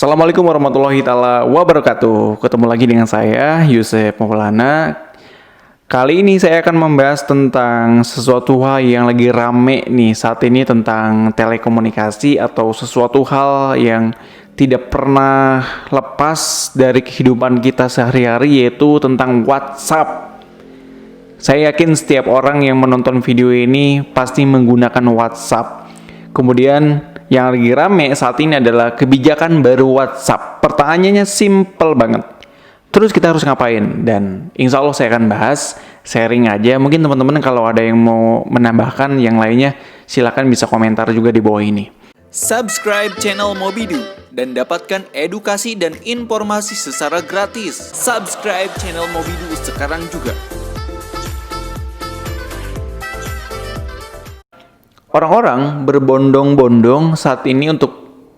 Assalamualaikum warahmatullahi taala wabarakatuh. Ketemu lagi dengan saya Yusef Maulana. Kali ini saya akan membahas tentang sesuatu hal yang lagi rame nih saat ini, tentang telekomunikasi atau sesuatu hal yang tidak pernah lepas dari kehidupan kita sehari-hari, yaitu tentang WhatsApp. Saya yakin setiap orang yang menonton video ini pasti menggunakan WhatsApp. Kemudian yang lagi rame saat ini adalah kebijakan baru WhatsApp. Pertanyaannya simple banget. Terus kita harus ngapain? Dan insya Allah saya akan bahas, sharing aja. Mungkin teman-teman kalau ada yang mau menambahkan yang lainnya, silakan bisa komentar juga di bawah ini. Subscribe channel Mobidu dan dapatkan edukasi dan informasi secara gratis. Subscribe channel Mobidu sekarang juga. Orang-orang berbondong-bondong saat ini untuk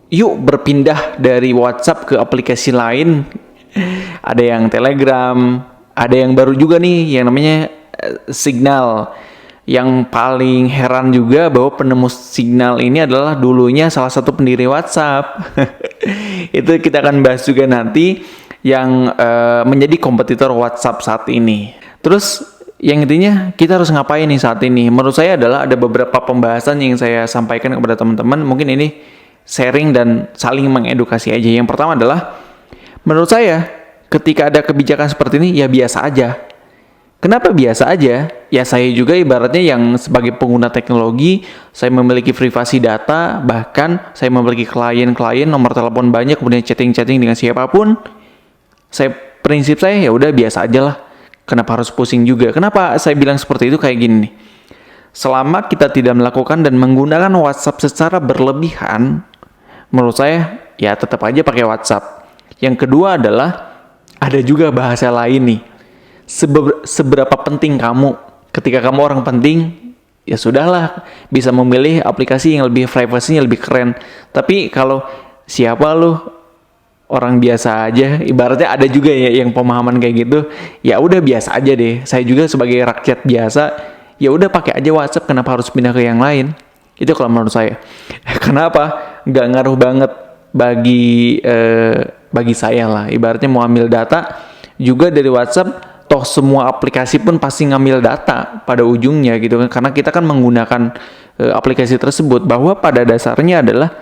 yuk berpindah dari WhatsApp ke aplikasi lain. Ada yang Telegram, ada yang baru juga nih yang namanya Signal. Yang paling heran juga bahwa penemu Signal ini adalah dulunya salah satu pendiri WhatsApp. Itu kita akan bahas juga nanti, yang menjadi kompetitor WhatsApp saat ini. Terus yang intinya kita harus ngapain nih saat ini? Menurut saya adalah ada beberapa pembahasan yang saya sampaikan kepada teman-teman. Mungkin ini sharing dan saling mengedukasi aja. Yang pertama adalah, menurut saya ketika ada kebijakan seperti ini ya biasa aja. Kenapa biasa aja? Ya saya juga ibaratnya yang sebagai pengguna teknologi, saya memiliki privasi data, bahkan saya memiliki klien-klien, nomor telepon banyak, kemudian chatting-chatting dengan siapapun. Prinsip saya ya udah biasa aja lah. Kenapa harus pusing juga? Kenapa saya bilang seperti itu kayak gini nih? Selama kita tidak melakukan dan menggunakan WhatsApp secara berlebihan, menurut saya ya tetap aja pakai WhatsApp. Yang kedua adalah ada juga bahasa lain nih. Seberapa penting kamu? Ketika kamu orang penting, ya sudahlah, bisa memilih aplikasi yang lebih privasinya lebih keren. Tapi kalau siapa lu, orang biasa aja, ibaratnya ada juga ya yang pemahaman kayak gitu. Ya udah biasa aja deh. Saya juga sebagai rakyat biasa, ya udah pakai aja WhatsApp, kenapa harus pindah ke yang lain? Itu kalau menurut saya. Kenapa? Nggak ngaruh banget bagi saya lah. Ibaratnya mau ambil data juga dari WhatsApp, toh semua aplikasi pun pasti ngambil data pada ujungnya gitu kan. Karena kita kan menggunakan aplikasi tersebut, bahwa pada dasarnya adalah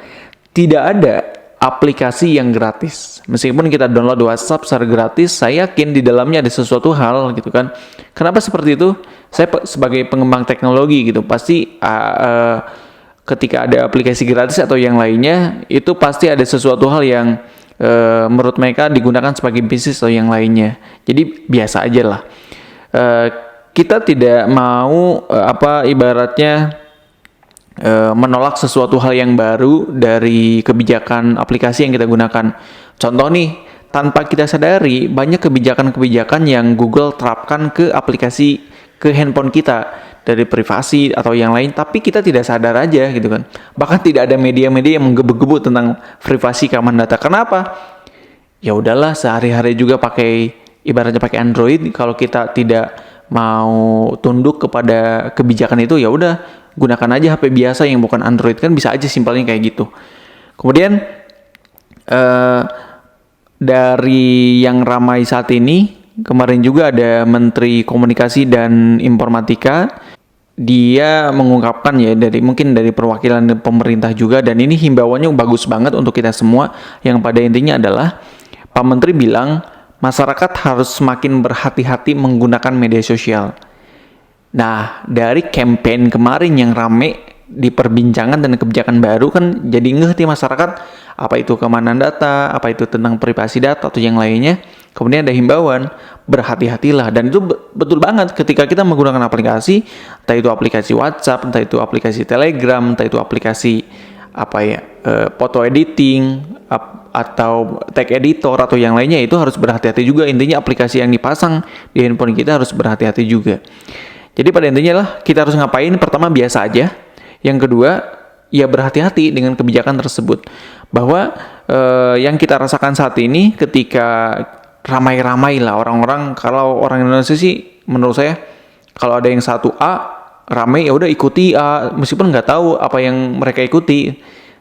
tidak ada aplikasi yang gratis. Meskipun kita download WhatsApp secara gratis, saya yakin di dalamnya ada sesuatu hal gitu kan. Kenapa seperti itu? Saya sebagai pengembang teknologi gitu, pasti ketika ada aplikasi gratis atau yang lainnya, itu pasti ada sesuatu hal yang menurut mereka digunakan sebagai bisnis atau yang lainnya. Jadi biasa aja lah. Kita tidak mau ibaratnya menolak sesuatu hal yang baru dari kebijakan aplikasi yang kita gunakan. Contoh nih, tanpa kita sadari banyak kebijakan-kebijakan yang Google terapkan ke aplikasi, ke handphone kita, dari privasi atau yang lain, tapi kita tidak sadar aja gitu kan. Bahkan tidak ada media-media yang menggebu-gebu tentang privasi keamanan data. Kenapa? Ya udahlah, sehari-hari juga ibaratnya pakai Android. Kalau kita tidak mau tunduk kepada kebijakan itu, ya udah gunakan aja HP biasa yang bukan Android, kan bisa aja simpelnya kayak gitu. Kemudian dari yang ramai saat ini, kemarin juga ada Menteri Komunikasi dan Informatika, dia mengungkapkan ya mungkin dari perwakilan pemerintah juga, dan ini himbauannya bagus banget untuk kita semua, yang pada intinya adalah Pak Menteri bilang masyarakat harus semakin berhati-hati menggunakan media sosial. Nah, dari campaign kemarin yang rame diperbincangan dan kebijakan baru kan jadi ngerti masyarakat apa itu keamanan data, apa itu tentang privasi data atau yang lainnya. Kemudian ada himbauan, berhati-hatilah. Dan itu betul banget ketika kita menggunakan aplikasi, entah itu aplikasi WhatsApp, entah itu aplikasi Telegram, entah itu aplikasi foto editing atau tag editor atau yang lainnya, itu harus berhati-hati juga. Intinya aplikasi yang dipasang di handphone kita harus berhati-hati juga. Jadi pada intinya lah, kita harus ngapain? Pertama, biasa aja. Yang kedua, ya berhati-hati dengan kebijakan tersebut. Bahwa yang kita rasakan saat ini, ketika ramai-ramai lah orang-orang, kalau orang Indonesia sih menurut saya, kalau ada yang satu A ramai, ya udah ikuti A, meskipun nggak tahu apa yang mereka ikuti,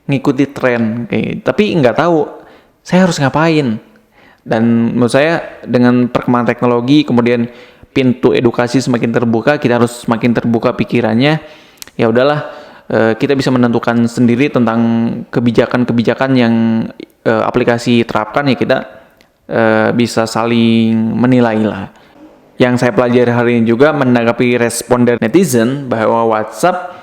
ngikuti tren, tapi nggak tahu saya harus ngapain? Dan menurut saya dengan perkembangan teknologi, kemudian pintu edukasi semakin terbuka, kita harus semakin terbuka pikirannya. Ya udahlah, kita bisa menentukan sendiri tentang kebijakan-kebijakan yang aplikasi terapkan, ya kita bisa saling menilai lah. Yang saya pelajari hari ini juga menanggapi respon dari netizen bahwa WhatsApp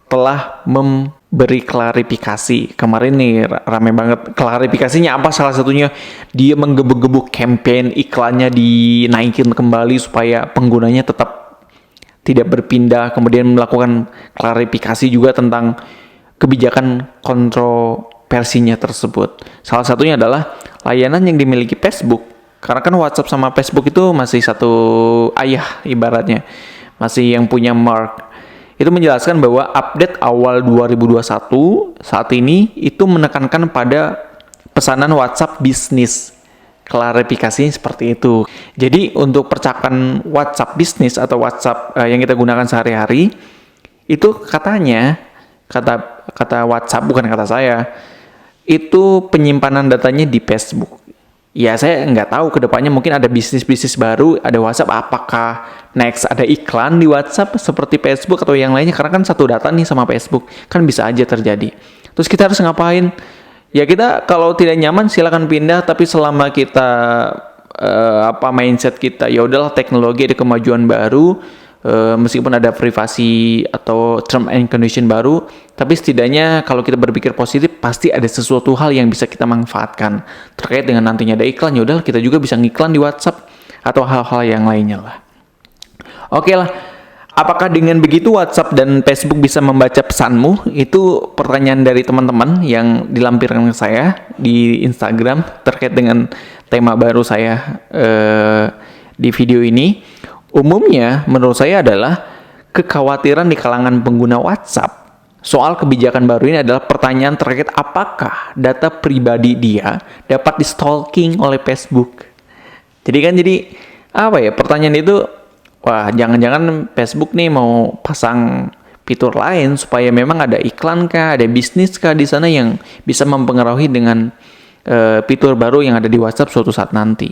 telah memberi klarifikasi. Kemarin nih rame banget. Klarifikasinya apa? Salah satunya dia menggebu-gebu campaign iklannya dinaikin kembali supaya penggunanya tetap tidak berpindah. Kemudian melakukan klarifikasi juga tentang kebijakan kontroversinya tersebut. Salah satunya adalah layanan yang dimiliki Facebook. Karena kan WhatsApp sama Facebook itu masih satu ayah ibaratnya. Masih yang punya mark. Itu menjelaskan bahwa update awal 2021 saat ini itu menekankan pada pesanan WhatsApp bisnis. Klarifikasinya seperti itu. Jadi untuk percakapan WhatsApp bisnis atau WhatsApp yang kita gunakan sehari-hari, itu katanya, kata WhatsApp bukan kata saya, itu penyimpanan datanya di Facebook. Ya saya nggak tahu kedepannya mungkin ada bisnis-bisnis baru, ada WhatsApp, apakah next ada iklan di WhatsApp seperti Facebook atau yang lainnya, karena kan satu data nih sama Facebook, kan bisa aja terjadi. Terus kita harus ngapain? Ya kita kalau tidak nyaman silakan pindah, tapi selama kita mindset kita, ya udahlah teknologi ada kemajuan baru, meskipun ada privasi atau term and condition baru, tapi setidaknya kalau kita berpikir positif pasti ada sesuatu hal yang bisa kita manfaatkan terkait dengan nantinya ada iklan. Ya udahlah kita juga bisa ngiklan di WhatsApp atau hal-hal yang lainnya lah. Oke lah, apakah dengan begitu WhatsApp dan Facebook bisa membaca pesanmu? Itu pertanyaan dari teman-teman yang dilampirkan ke saya di Instagram terkait dengan tema baru saya di video ini. Umumnya menurut saya adalah kekhawatiran di kalangan pengguna WhatsApp soal kebijakan baru ini adalah pertanyaan terkait apakah data pribadi dia dapat di-stalking oleh Facebook. Jadi pertanyaan itu, wah jangan-jangan Facebook nih mau pasang fitur lain supaya memang ada iklan kah, ada bisnis kah di sana yang bisa mempengaruhi dengan fitur baru yang ada di WhatsApp suatu saat nanti.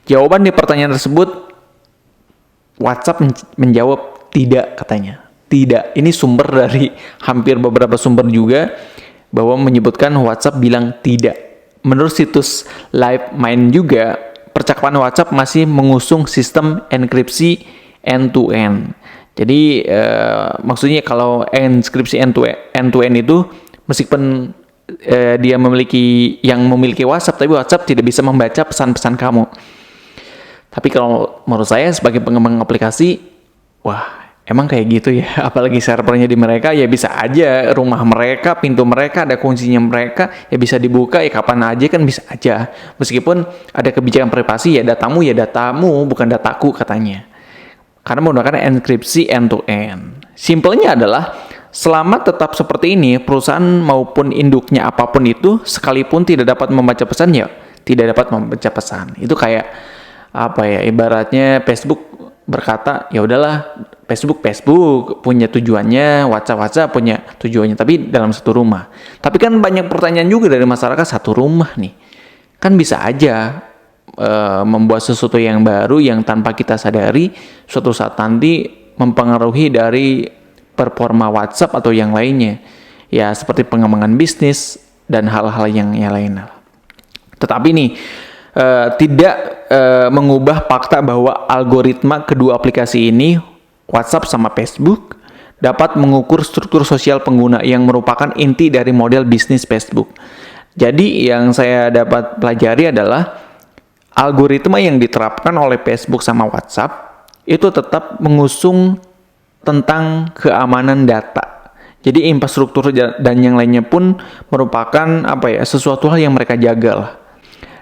Jawaban di pertanyaan tersebut, WhatsApp menjawab tidak katanya. Tidak. Ini sumber dari hampir beberapa sumber juga bahwa menyebutkan WhatsApp bilang tidak. Menurut situs LiveMind juga, percakapan WhatsApp masih mengusung sistem enkripsi end-to-end. Jadi maksudnya kalau enkripsi end-to-end itu meskipun dia memiliki WhatsApp, tapi WhatsApp tidak bisa membaca pesan-pesan kamu. Tapi kalau menurut saya sebagai pengembang aplikasi, wah emang kayak gitu ya. Apalagi servernya di mereka, ya bisa aja rumah mereka, pintu mereka, ada kuncinya mereka, ya bisa dibuka ya kapan aja kan bisa aja. Meskipun ada kebijakan privasi, ya datamu, bukan dataku katanya. Karena menggunakan enkripsi end-to-end. Simpelnya adalah, selama tetap seperti ini, perusahaan maupun induknya apapun itu, sekalipun tidak dapat membaca pesan, ya tidak dapat membaca pesan. Itu kayak ibaratnya Facebook berkata, ya udahlah Facebook punya tujuannya, WhatsApp punya tujuannya, tapi dalam satu rumah. Tapi kan banyak pertanyaan juga dari masyarakat, satu rumah nih kan bisa aja membuat sesuatu yang baru yang tanpa kita sadari suatu saat nanti mempengaruhi dari performa WhatsApp atau yang lainnya, ya seperti pengembangan bisnis dan hal-hal yang lainnya. Tetapi nih tidak mengubah fakta bahwa algoritma kedua aplikasi ini, WhatsApp sama Facebook, dapat mengukur struktur sosial pengguna yang merupakan inti dari model bisnis Facebook. Jadi yang saya dapat pelajari adalah algoritma yang diterapkan oleh Facebook sama WhatsApp itu tetap mengusung tentang keamanan data. Jadi infrastruktur dan yang lainnya pun merupakan sesuatu hal yang mereka jaga lah.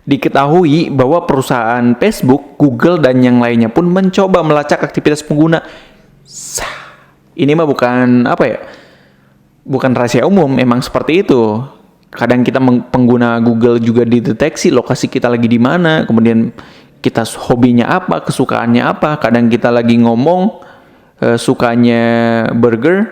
Diketahui bahwa perusahaan Facebook, Google, dan yang lainnya pun mencoba melacak aktivitas pengguna. Ini mah bukan rahasia umum, memang seperti itu. Kadang kita pengguna Google juga dideteksi lokasi kita lagi di mana, kemudian kita hobinya apa, kesukaannya apa. Kadang kita lagi ngomong sukanya burger,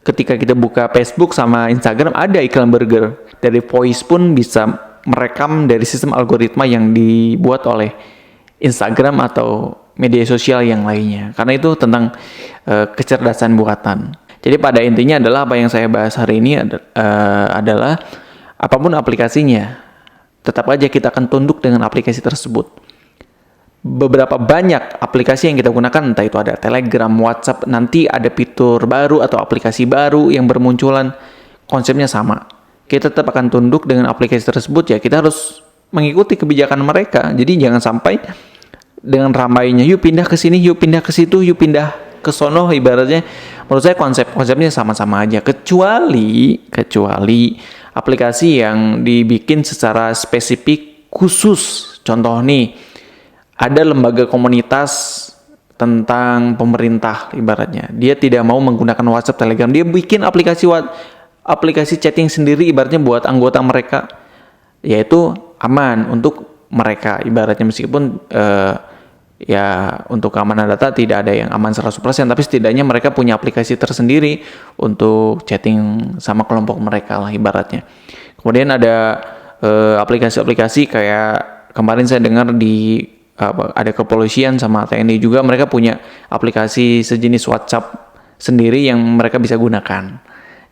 ketika kita buka Facebook sama Instagram ada iklan burger. Dari voice pun bisa merekam dari sistem algoritma yang dibuat oleh Instagram atau media sosial yang lainnya. Karena itu tentang kecerdasan buatan. Jadi pada intinya adalah apa yang saya bahas hari ini adalah apapun aplikasinya, tetap aja kita akan tunduk dengan aplikasi tersebut. Beberapa banyak aplikasi yang kita gunakan, entah itu ada Telegram, WhatsApp, nanti ada fitur baru atau aplikasi baru yang bermunculan, konsepnya sama. Kita tetap akan tunduk dengan aplikasi tersebut, ya kita harus mengikuti kebijakan mereka. Jadi jangan sampai dengan ramainya, yuk pindah ke sini, yuk pindah ke situ, yuk pindah ke sono, ibaratnya. Menurut saya konsepnya sama-sama aja, kecuali aplikasi yang dibikin secara spesifik khusus. Contoh nih, ada lembaga komunitas tentang pemerintah, ibaratnya dia tidak mau menggunakan WhatsApp, Telegram, dia bikin aplikasi chatting sendiri, ibaratnya buat anggota mereka, yaitu aman untuk mereka, ibaratnya meskipun ya untuk keamanan data tidak ada yang aman 100%, tapi setidaknya mereka punya aplikasi tersendiri untuk chatting sama kelompok mereka lah, ibaratnya. Kemudian ada aplikasi-aplikasi kayak kemarin saya dengar ada kepolisian sama TNI juga, mereka punya aplikasi sejenis WhatsApp sendiri yang mereka bisa gunakan.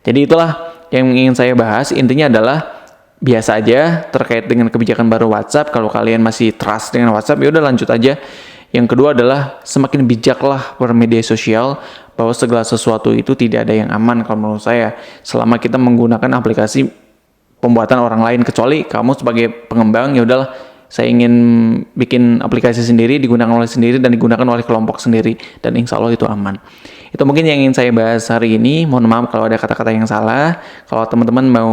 Jadi itulah yang ingin saya bahas. Intinya adalah biasa aja terkait dengan kebijakan baru WhatsApp. Kalau kalian masih trust dengan WhatsApp, ya udah lanjut aja. Yang kedua adalah semakin bijaklah bermedia sosial, bahwa segala sesuatu itu tidak ada yang aman kalau menurut saya selama kita menggunakan aplikasi pembuatan orang lain, kecuali kamu sebagai pengembang, ya udahlah saya ingin bikin aplikasi sendiri, digunakan oleh sendiri dan digunakan oleh kelompok sendiri, dan insya Allah itu aman. Itu mungkin yang ingin saya bahas hari ini. Mohon maaf kalau ada kata-kata yang salah. Kalau teman-teman mau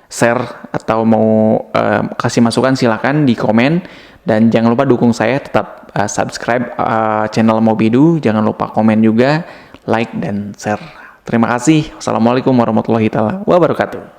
share atau mau kasih masukan, silakan di komen. Dan jangan lupa dukung saya, tetap subscribe channel Mobidu. Jangan lupa komen juga, like dan share. Terima kasih. Wassalamualaikum warahmatullahi wabarakatuh.